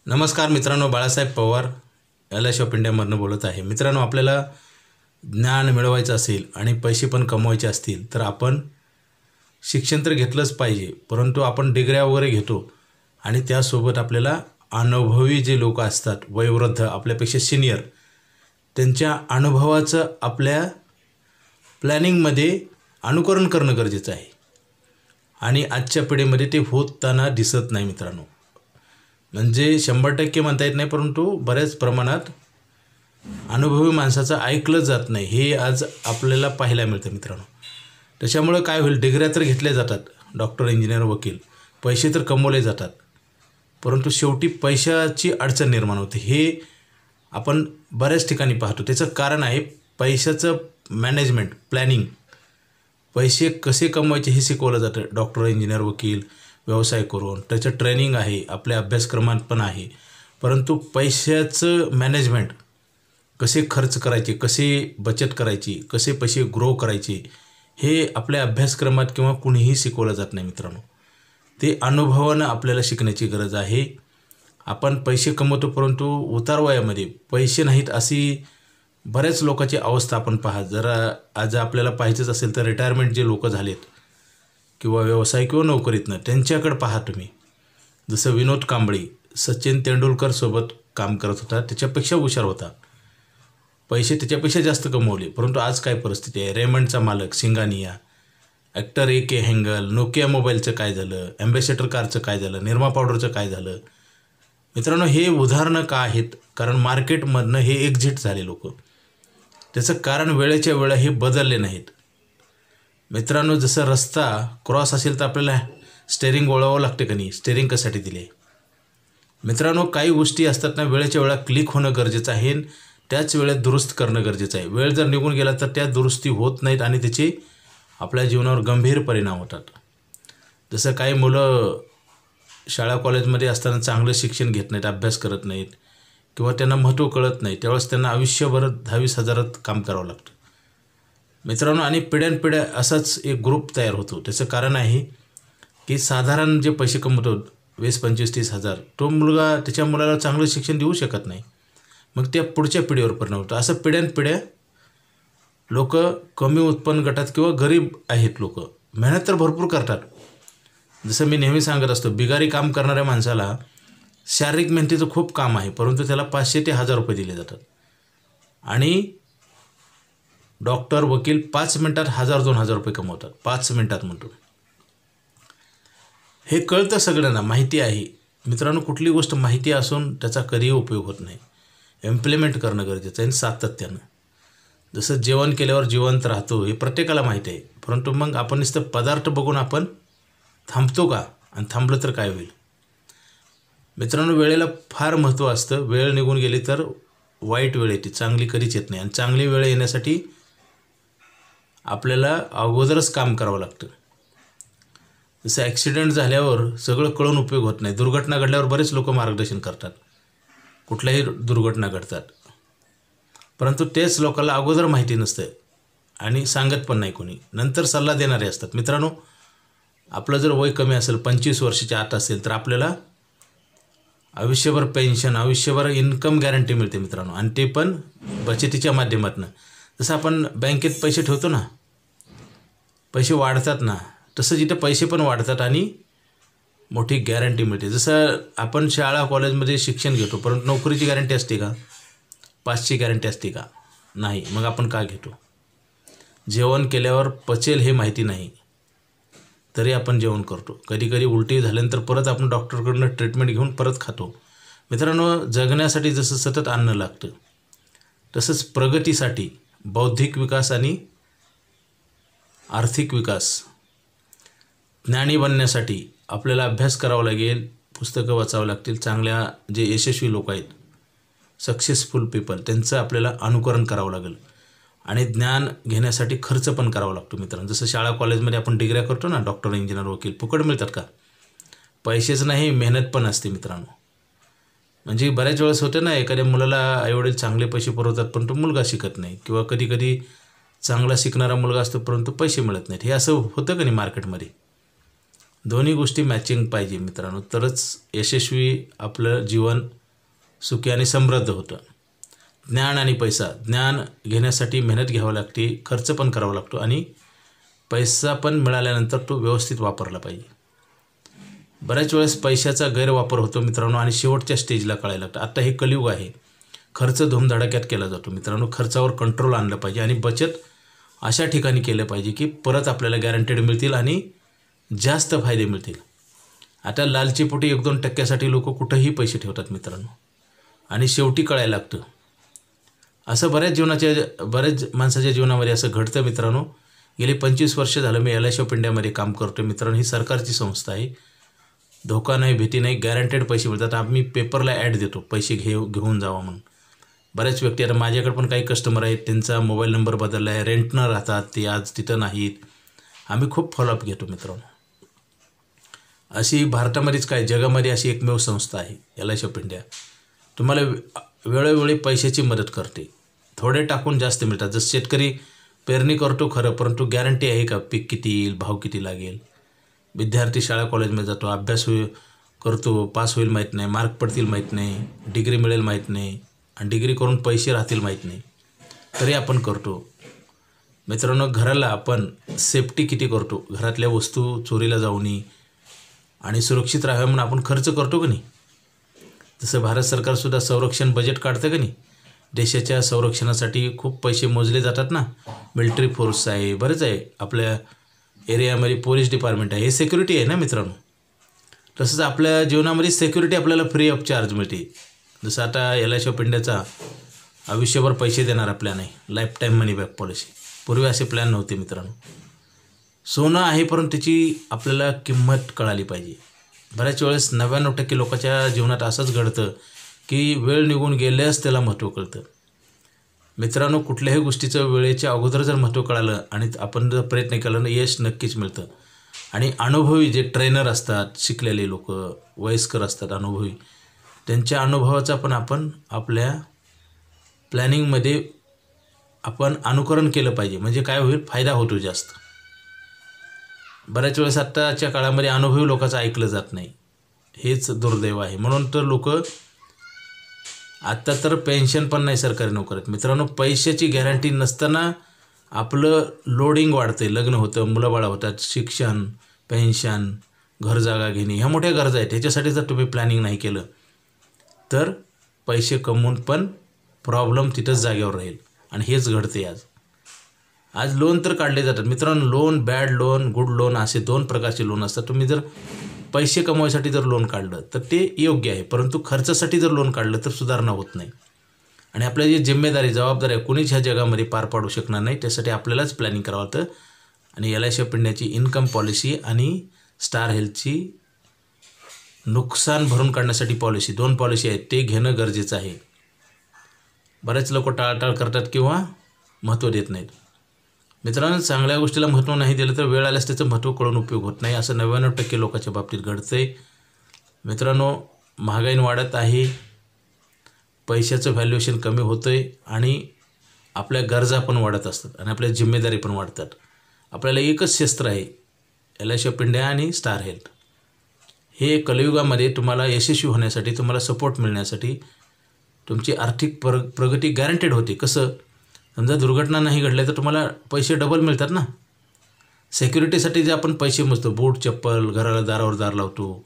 नमस्कार मित्रांनो, Balasaheb Pawar LI. Of इंडियामधून बोलत आहे. मित्रांनो, आपल्याला ज्ञान मिळवायचं असेल आणि पैसे पण कमवायचे असतील तर आपण शिक्षण तर घेतलंच पाहिजे, परंतु आपण डिग्र्या वगैरे घेतो आणि त्यासोबत आपल्याला अनुभवी जे लोक असतात, वयोवृद्ध आपल्यापेक्षा सिनियर, त्यांच्या अनुभवाचं आपल्या प्लॅनिंगमध्ये अनुकरण करणं गरजेचं आहे आणि आजच्या पिढीमध्ये ते होताना दिसत नाही मित्रांनो. म्हणजे 100% म्हणता येत नाही, परंतु बऱ्याच प्रमाणात अनुभवी माणसाचं ऐकलं जात नाही, हे आज आपल्याला पाहायला मिळतं मित्रांनो. त्याच्यामुळं काय होईल, डिग्र्या तर घेतल्या जातात, डॉक्टर, इंजिनियर, वकील, पैसे तर कमवले जातात, परंतु शेवटी पैशाची अडचण निर्माण होते. हे आपण बऱ्याच ठिकाणी पाहतो. त्याचं कारण आहे पैशाचं मॅनेजमेंट, प्लॅनिंग. पैसे कसे कमवायचे हे शिकवलं जातं. डॉक्टर, इंजिनियर, वकील व्यवसाय करून त्याचं ट्रेनिंग आहे, आपल्या अभ्यासक्रमात पण आहे, परंतु पैशाचं मॅनेजमेंट, कसे खर्च करायचे, कसे बचत करायची, कसे पैसे ग्रो करायचे, हे आपल्या अभ्यासक्रमात किंवा कुणीही शिकवलं जात नाही मित्रांनो. ते अनुभवानं आपल्याला शिकण्याची गरज आहे. आपण पैसे कमवतो, परंतु उतारवयामध्ये पैसे नाहीत अशी बऱ्याच लोकांची अवस्था आपण पहा. जरा आज आपल्याला पाहायचंच असेल तर रिटायरमेंट जे लोक झालेत किंवा व्यवसाय किंवा नोकरीतनं, त्यांच्याकडे पहा तुम्ही. जसं विनोद कांबळी सचिन तेंडुलकर सोबत काम करत होता, त्याच्यापेक्षा हुशार होता, पैसे त्याच्यापेक्षा जास्त कमवले, परंतु आज काय परिस्थिती आहे. रेमंडचा मालक सिंगानिया, ॲक्टर A.K. हेंगल, नोकिया मोबाईलचं काय झालं, ॲम्बेसेडर कारचं काय झालं, निरमा पावडरचं काय झालं मित्रांनो. हे उदाहरणं का आहेत? कारण मार्केटमधनं हे एक्झिट झाले लोक. त्याचं कारण वेळेच्या वेळा हे बदलले नाहीत मित्रांनो. जसं रस्ता क्रॉस असेल तर आपल्याला स्टेअरिंग वळवावं लागते का नाही? स्टेअरिंग कशासाठी दिले मित्रांनो? काही गोष्टी असतात ना, वेळेच्या वेळा क्लिक होणं गरजेचं आहे, त्याच वेळेत दुरुस्त करणं गरजेचं आहे. वेळ जर निघून गेला तर त्या दुरुस्ती होत नाहीत आणि त्याचे आपल्या जीवनावर गंभीर परिणाम होतात. जसं काही मुलं शाळा कॉलेजमध्ये असताना चांगलं शिक्षण घेत नाहीत, अभ्यास करत नाहीत किंवा त्यांना महत्त्व कळत नाही, त्यावेळेस त्यांना आयुष्यभर 10,000-20,000 काम करावं लागतं मित्रांनो. आणि पिढ्यानपिढ्या असाच एक ग्रुप तयार होतो. त्याचं कारण आहे की साधारण जे पैसे कमवतो 20-25-30,000, तो मुलगा त्याच्या मुलाला चांगलं शिक्षण देऊ शकत नाही, मग त्या पुढच्या पिढीवर परिणाम होतो. असं पिढ्यानपिढ्या लोक कमी उत्पन्न गटात किंवा गरीब आहेत लोक, मेहनत तर भरपूर करतात. जसं मी नेहमी सांगत असतो, बिगारी काम करणाऱ्या माणसाला शारीरिक मेहनतीचं खूप काम आहे, परंतु त्याला 500 ते 1000 रुपये दिले जातात. आणि डॉक्टर, वकील 5 मिनिटात 1000-2000 रुपये कमवतात, 5 मिनिटात म्हणतो. हे कळतं सगळ्यांना, माहिती आहे मित्रांनो. कुठली गोष्ट माहिती असून त्याचा कधीही उपयोग होत नाही. इम्प्लिमेंट करणं गरजेचं आहे सातत्यानं. जसं जेवण केल्यावर जिवंत राहतो हे प्रत्येकाला माहिती आहे, परंतु मग आपण नुसतं पदार्थ बघून आपण थांबतो का? आणि थांबलं तर काय होईल मित्रांनो? वेळेला फार महत्त्व असतं. वेळ निघून गेली तर वाईट वेळ येते, चांगली कधीच येत नाही. आणि चांगली वेळ येण्यासाठी आपल्याला अगोदरच काम करावं लागतं. जसं ॲक्सिडेंट झाल्यावर सगळं कळून उपयोग होत नाही. दुर्घटना घडल्यावर बरेच लोक मार्गदर्शन करतात, कुठल्याही दुर्घटना घडतात, परंतु तेच लोकांना अगोदर माहिती नसतं आणि सांगत पण नाही कोणी. नंतर सल्ला देणारे असतात मित्रांनो. आपलं जर वय कमी असेल, 25 वर्षाच्या आत असेल, तर आपल्याला आयुष्यभर पेन्शन, आयुष्यभर इन्कम गॅरंटी मिळते मित्रांनो, आणि ते पण बचतीच्या माध्यमातून. जसं आपण बँकेत पैसे ठेवतो ना, पैसे वाढतात ना, तसं जिथे पैसे पण वाढतात आणि मोठी गॅरंटी मिळते. जसं आपण शाळा कॉलेजमध्ये शिक्षण घेतो, परंतु नोकरीची गॅरंटी असते का? पासची गॅरंटी असते का? नाही. मग आपण का घेतो? जेवण केल्यावर पचेल हे माहिती नाही तरी आपण जेवण करतो. कधी कधी उलटी झाल्यानंतर परत आपण डॉक्टरकडून ट्रीटमेंट घेऊन परत खातो मित्रांनो. जगण्यासाठी जसं सतत अन्न लागतं, तसंच प्रगतीसाठी बौद्धिक विकास आणि आर्थिक विकास, ज्ञानी बनण्यासाठी आपल्याला अभ्यास करावा लागेल, पुस्तकं वाचावं लागतील. चांगल्या जे यशस्वी लोक आहेत, सक्सेसफुल पीपल, त्यांचं आपल्याला अनुकरण करावं लागेल. आणि ज्ञान घेण्यासाठी खर्च पण करावा लागतो मित्रांनो. जसं शाळा कॉलेजमध्ये आपण डिग्र्या करतो ना, डॉक्टर, इंजिनियर, वकील, फुकट मिळतात का? पैसेच नाही, मेहनत पण असते मित्रांनो. म्हणजे बऱ्याच वेळेस होतं ना, एखाद्या मुलाला आईवडील चांगले पैसे पुरवतात, पण तो मुलगा शिकत नाही, किंवा कधी कधी चांगला शिकणारा मुलगा असतो परंतु पैसे मिळत नाहीत. हे असं होतं का नाही मार्केटमध्ये? दोन्ही गोष्टी मॅचिंग पाहिजे मित्रांनो, तरच यशस्वी आपलं जीवन सुखी आणि समृद्ध होतं. ज्ञान आणि पैसा. ज्ञान घेण्यासाठी मेहनत घ्यावी लागते, खर्च पण करावा लागतो आणि पैसा पण मिळाल्यानंतर तो व्यवस्थित वापरला पाहिजे. बऱ्याच वेळेस पैशाचा गैरवापर होतो मित्रांनो आणि शेवटच्या स्टेजला कळायला लागतं. आता हे कलियुग आहे, खर्च धुमधडाक्यात केला जातो मित्रांनो. खर्चावर कंट्रोल आणलं पाहिजे आणि बचत अशा ठिकाणी केलं पाहिजे की परत आपल्याला गॅरंटेड मिळतील आणि जास्त फायदे मिळतील. आता लालचीपोटी 1-2% लोक कुठंही पैसे ठेवतात मित्रांनो आणि शेवटी कळायला लागतं. असं बऱ्याच माणसाच्या जीवनामध्ये असं घडतं मित्रांनो. गेली 25 वर्ष झालं मी LIC ऑफ इंडियामध्ये काम करतो मित्रांनो. ही सरकारची संस्था आहे, धोका नाही, भीती नाही, गॅरंटेड पैसे मिळतात. आम्ही पेपरला ॲड देतो पैसे घेऊन जावा म्हणून. बऱ्याच व्यक्ती, आता माझ्याकडे पण काही कस्टमर आहेत, त्यांचा मोबाईल नंबर बदलला आहे, रेंटनं राहतात, ते आज तिथं नाहीत. आम्ही खूप फॉलोअप घेतो मित्रांनो. अशी भारतामध्येच काय जगामध्ये अशी एकमेव संस्था आहे LIC ऑफ इंडिया. तुम्हाला वेळोवेळी पैशाची मदत करते. थोडे टाकून जास्त मिळतात. जसं शेतकरी पेरणी करतो खरं, परंतु गॅरंटी आहे का पीक किती येईल, भाव किती लागेल. विद्यार्थी शाळा कॉलेजमध्ये जातो, अभ्यास करतो, पास होईल माहीत नाही, मार्क पडतील माहीत नाही, डिग्री मिळेल माहीत नाही आणि डिग्री करून पैसे राहतील माहीत नाही, तरी आपण करतो मित्रांनो. घराला आपण सेफ्टी किती करतो, घरातल्या वस्तू चोरीला जाऊ नये आणि सुरक्षित राहावे म्हणून आपण खर्च करतो का नाही. जसं भारत सरकारसुद्धा संरक्षण बजेट काढतं का नाही. देशाच्या संरक्षणासाठी खूप पैसे मोजले जातात ना. मिलिटरी फोर्स आहे, बरेच आहे, आपल्या एरियामध्ये पोलीस डिपार्टमेंट आहे, हे सिक्युरिटी आहे ना मित्रांनो. तसंच आपल्या जीवनामध्ये सिक्युरिटी आपल्याला फ्री ऑफ चार्ज मिळते. जसं आता LIC ऑफ इंडियाचा आयुष्यभर पैसे देणारा प्लॅन आहे, लाईफ टाईम मनी बॅक पॉलिसी. पूर्वी असे प्लॅन नव्हते मित्रांनो. सोनं आहे, परंतु त्याची आपल्याला किंमत कळाली पाहिजे. बऱ्याच वेळेस 99% लोकांच्या जीवनात असंच घडतं की वेळ निघून गेल्यास त्याला महत्त्व कळतं. मित्रांनो, कुठल्याही गोष्टीचं वेळेच्या अगोदर जर महत्त्व कळालं आणि आपण जर प्रयत्न केला ना, यश नक्कीच मिळतं. आणि अनुभवी जे ट्रेनर असतात, शिकलेले लोक, वयस्कर असतात, अनुभवी, त्यांच्या अनुभवाचा पण आपण आपल्या प्लॅनिंगमध्ये आपण अनुकरण केलं पाहिजे. म्हणजे काय होईल, फायदा होतो जास्त. बऱ्याच वेळेस आत्ताच्या काळामध्ये अनुभवी लोकांचं ऐकलं जात नाही, हेच दुर्दैव आहे. म्हणून तर लोक आत्ता तर पेन्शन पण नाही सरकारी नोकरीत मित्रांनो. पैशाची गॅरंटी नसताना आपलं लोडिंग वाढते, लग्न होतं, मुलं बाळा होतात, शिक्षण, पेन्शन, घर जागा घेणे, ह्या मोठ्या गरजा आहेत. ह्याच्यासाठी जर तुम्ही प्लॅनिंग नाही केलं तर पैसे कमवून पण प्रॉब्लेम तिथंच जागेवर राहील. आणि हेच घडते आज लोन तर काढले जातात मित्रांनो. Loan, bad loan, good loan, असे 2 प्रकारचे लोन असतात. तुम्ही जर पैसे कमवायसाठी जर लोन काढलं तर ते योग्य आहे, परंतु खर्चासाठी जर लोन काढलं तर सुधारणा होत नाही. आणि आपल्या जी जिम्मेदारी, जबाबदारी आहे, कुणीच ह्या जगामध्ये पार पाडू शकणार नाही. त्यासाठी आपल्यालाच प्लॅनिंग करावं लागतं. आणि LIC ऑफ इंडियाची इन्कम पॉलिसी आणि स्टार हेल्थची नुकसान भरून काढण्यासाठी पॉलिसी, 2 पॉलिसी आहेत, ते घेणं गरजेचं आहे. बरेच लोक टाळाटाळ करतात किंवा महत्त्व देत नाहीत. मित्रांनो, चांगल्या गोष्टीला महत्त्व नाही दिलं तर वेळ आल्यास त्याचं महत्त्व कळून उपयोग होत नाही. असं 99% लोकांच्या बाबतीत घडतं आहे मित्रांनो. महागाई वाढत आहे, पैशाचं व्हॅल्युएशन कमी होतं आहे आणि आपल्या गरजा पण वाढत असतात आणि आपल्या जिम्मेदारी पण वाढतात. आपल्याला एकच शस्त्र आहे, LIC ऑफ इंडिया आणि स्टार हेल्थ. हे कलियुगामध्ये तुम्हाला यशस्वी होण्यासाठी, तुम्हाला सपोर्ट मिळण्यासाठी, तुमची आर्थिक प्रगती गॅरंटेड होते. कसं, समजा दुर्घटना नाही घडल्या तर तुम्हाला पैसे डबल मिळतात ना. सिक्युरिटीसाठी जे आपण पैसे मोजतो, बूट, चप्पल, घराला दारावर दार लावतो,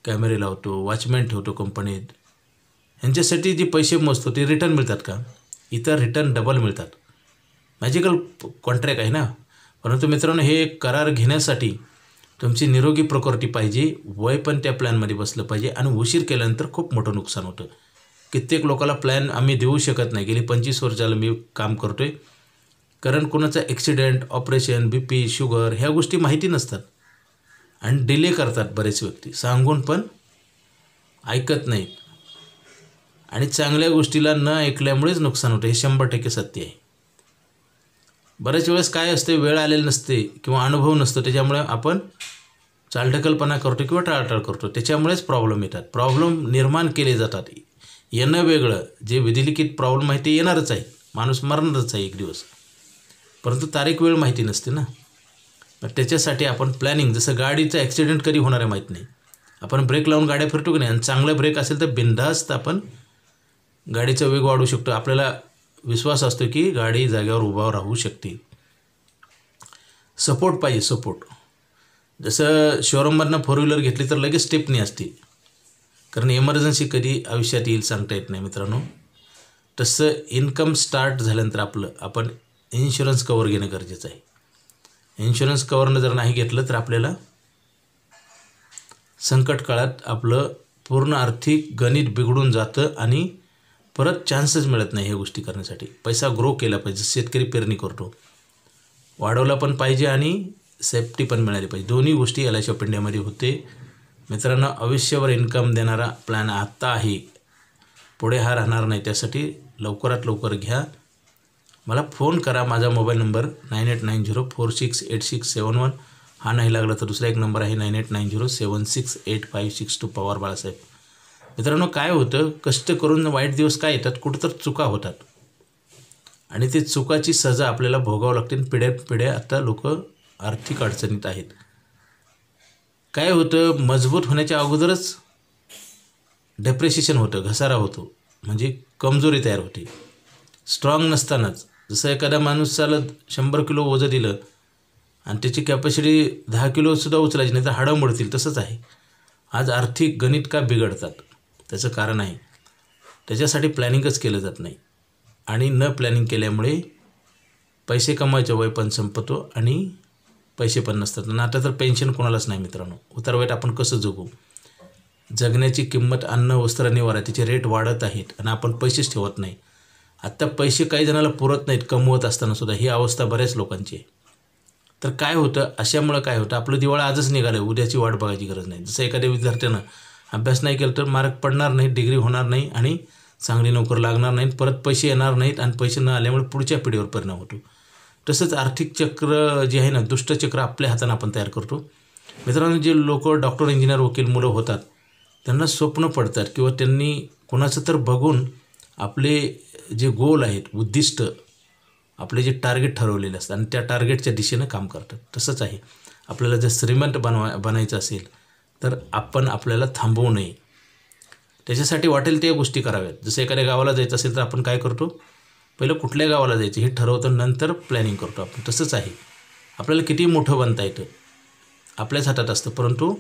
कॅमेरे लावतो, वॉचमॅन ठेवतो कंपनीत, ह्यांच्यासाठी जे पैसे मोजतो ते रिटर्न मिळतात का? इतर रिटर्न डबल मिळतात. मॅजिकल कॉन्ट्रॅक्ट आहे ना. परंतु मित्रांनो, हे करार घेण्यासाठी तुमची निरोगी प्रकृती पाहिजे, वय पण त्या प्लॅनमध्ये बसलं पाहिजे आणि उशीर केल्यानंतर खूप मोठं नुकसान होतं. कित्येक लोकांना प्लॅन आम्ही देऊ शकत नाही. गेली 25 वर्ष झालं मी काम करतो आहे. कारण कोणाचा ॲक्सिडेंट, ऑपरेशन, BP, शुगर ह्या गोष्टी माहिती नसतात आणि डिले करतात बरेच व्यक्ती. सांगून पण ऐकत नाहीत आणि चांगल्या गोष्टीला न ऐकल्यामुळेच नुकसान होतं. हे 100% सत्य आहे. बऱ्याच वेळेस काय असते, वेळ आलेली नसते किंवा अनुभव नसतो, त्याच्यामुळे आपण चालढकलपणा करतो किंवा टाळाटाळ करतो. त्याच्यामुळेच प्रॉब्लेम येतात. प्रॉब्लेम निर्माण केले जातात. येणं वेगळं, जे विधिलिखित प्रॉब्लेम आहे ते येणारच आहे, माणूस मरणारच आहे एक दिवस, परंतु तारीख वेळ माहिती नसते ना. त्याच्यासाठी आपण प्लॅनिंग, जसं गाडीचं ॲक्सिडेंट कधी होणार आहे माहीत नाही, आपण ब्रेक लावून गाड्या फिरतो की नाही, आणि चांगला ब्रेक असेल तर बिनधास्त आपण गाडीचा वेग वाढवू शकतो. आपल्याला विश्वास असतो की गाडी जागेवर उभा राहू शकते. सपोर्ट पाहिजे, सपोर्ट. जसं शोरूममधनं 4 व्हीलर घेतली तर लगेच स्टेपनी असते, कारण इमर्जन्सी कधी आयुष्यात येईल सांगता येत नाही मित्रांनो. तसं इन्कम स्टार्ट झाल्यानंतर आपण इन्शुरन्स कवर घेणं गरजेचं आहे. इन्शुरन्स कवरनं जर नाही घेतलं तर आपल्याला संकट काळात आपलं पूर्ण आर्थिक गणित बिघडून जातं आणि परत चान्सच मिळत नाही ह्या गोष्टी करण्यासाठी. पैसा ग्रो केला पाहिजे. शेतकरी पेरणी करतो, वाढवला पण पाहिजे आणि सेफ्टी पण मिळाली पाहिजे. दोन्ही गोष्टी LIC ऑफ इंडियामध्ये होते. मित्रांनो, आयुष्यावर इन्कम देणारा प्लॅन आत्ता आहे, पुढे हा राहणार नाही. त्यासाठी लवकरात लवकर घ्या. मला फोन करा. माझा मोबाईल नंबर 9890468671. हा नाही लागला तर दुसरा एक नंबर आहे 9890768562. पवार बाळासाहेब. मित्रांनो, काय होतं, कष्ट करून वाईट दिवस काय येतात, कुठं तर चुका होतात आणि ते चुकाची सजा आपल्याला भोगावं लागते. पिढ्या आता लोक आर्थिक अडचणीत आहेत. काय होतं, मजबूत होण्याच्या अगोदरच डेप्रेशन होतं, घसारा होतो, म्हणजे कमजोरी तयार होते. स्ट्रॉंग नसतानाच, जसं एखाद्या माणसाला 100 किलो ओझं दिलं आणि त्याची कॅपॅसिटी 10 किलोसुद्धा उचलायची नाही तर हाडं मोडतील, तसंच आहे. आज आर्थिक गणित का बिघडतात, त्याचं कारण आहे त्याच्यासाठी प्लॅनिंगच केलं जात नाही. आणि न प्लॅनिंग केल्यामुळे पैसे कमवायचं वय पण संपतो आणि पैसे पण नसतात. आणि आता तर पेन्शन कोणालाच नाही मित्रांनो. उतारवयात आपण कसं जगू? जगण्याची किंमत अन्न वस्त्र निवारा त्याचे रेट वाढत आहेत आणि आपण पैसेच ठेवत नाही. आत्ता पैसे काही जणाला पुरत नाहीत कमवत असतानासुद्धा. ही अवस्था बऱ्याच लोकांची आहे. तर काय होतं, अशामुळं काय होतं, आपलं दिवाळं आजच निघालं, उद्याची वाट बघायची गरज नाही. जसं एखाद्या विद्यार्थ्यानं अभ्यास नाही केला तर मार्क पडणार नाही, डिग्री होणार नाही आणि चांगली नोकरी लागणार नाही, परत पैसे येणार नाहीत आणि पैसे न आल्यामुळे पुढच्या पिढीवर परिणाम होतो. तसंच आर्थिक चक्र जे आहे ना, दुष्टचक्र आपल्या हातानं आपण तयार करतो. मित्रांनो, जे लोक डॉक्टर, इंजिनियर, वकील मुलं होतात त्यांना स्वप्न पडतात किंवा त्यांनी कोणाचं तर बघून आपले जे गोल आहेत, उद्दिष्ट, आपले जे टार्गेट ठरवलेले असतात आणि त्या टार्गेटच्या दिशेनं काम करतात. तसंच आहे, आपल्याला जर श्रीमंत बनायचं असेल तर आपण आपल्याला थांबवू नये. त्याच्यासाठी वाटेल त्या गोष्टी कराव्यात. जसं एखाद्या गावाला जायचं असेल तर आपण काय करतो, पहिलं कुठल्या गावाला जायचं हे ठरवतो, नंतर प्लॅनिंग करतो आपण. तसंच आहे, आपल्याला किती मोठं बनता येतं आपल्याच हातात असतं, परंतु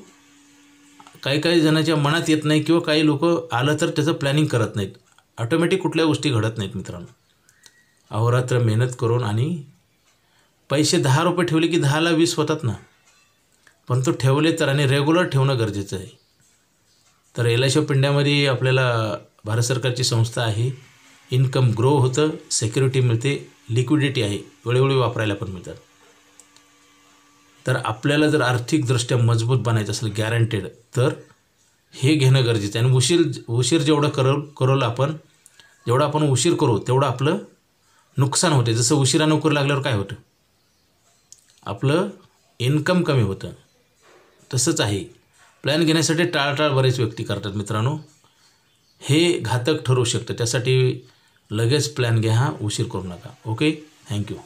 काही जणांच्या मनात येत नाही किंवा काही लोक आलं तर त्याचं प्लॅनिंग करत नाहीत. ऑटोमॅटिक कुठल्या गोष्टी घडत नाहीत मित्रांनो. अहोरात्र मेहनत करून आणि पैसे 10 रुपये ठेवले की 10ला 20 होतात ना, परंतु ठेवले तर आणि रेग्युलर ठेवणं गरजेचं आहे. तर LIC ऑफ इंडियामध्ये आपल्याला भारत सरकारची संस्था आहे. इन्कम ग्रो होतं, सिक्युरिटी मिळते, लिक्विडिटी आहे, वेळोवेळी वापरायला पण मिळतात. तर आपल्याला जर आर्थिकदृष्ट्या मजबूत बनायचं असेल गॅरंटेड, तर हे घेणं गरजेचं आहे. आणि उशीर जेवढं करू आपण उशीर करू तेवढं आपलं नुकसान होते. जसं उशिरा नोकरी लागल्यावर काय होतं, आपलं इन्कम कमी होतं. तसंच आहे, प्लॅन घेण्यासाठी टाळाटाळ बरेच व्यक्ती करतात मित्रांनो. हे घातक ठरू शकतं. त्यासाठी लगेच प्लॅन घ्या, उशीर करू नका. Okay, thank you.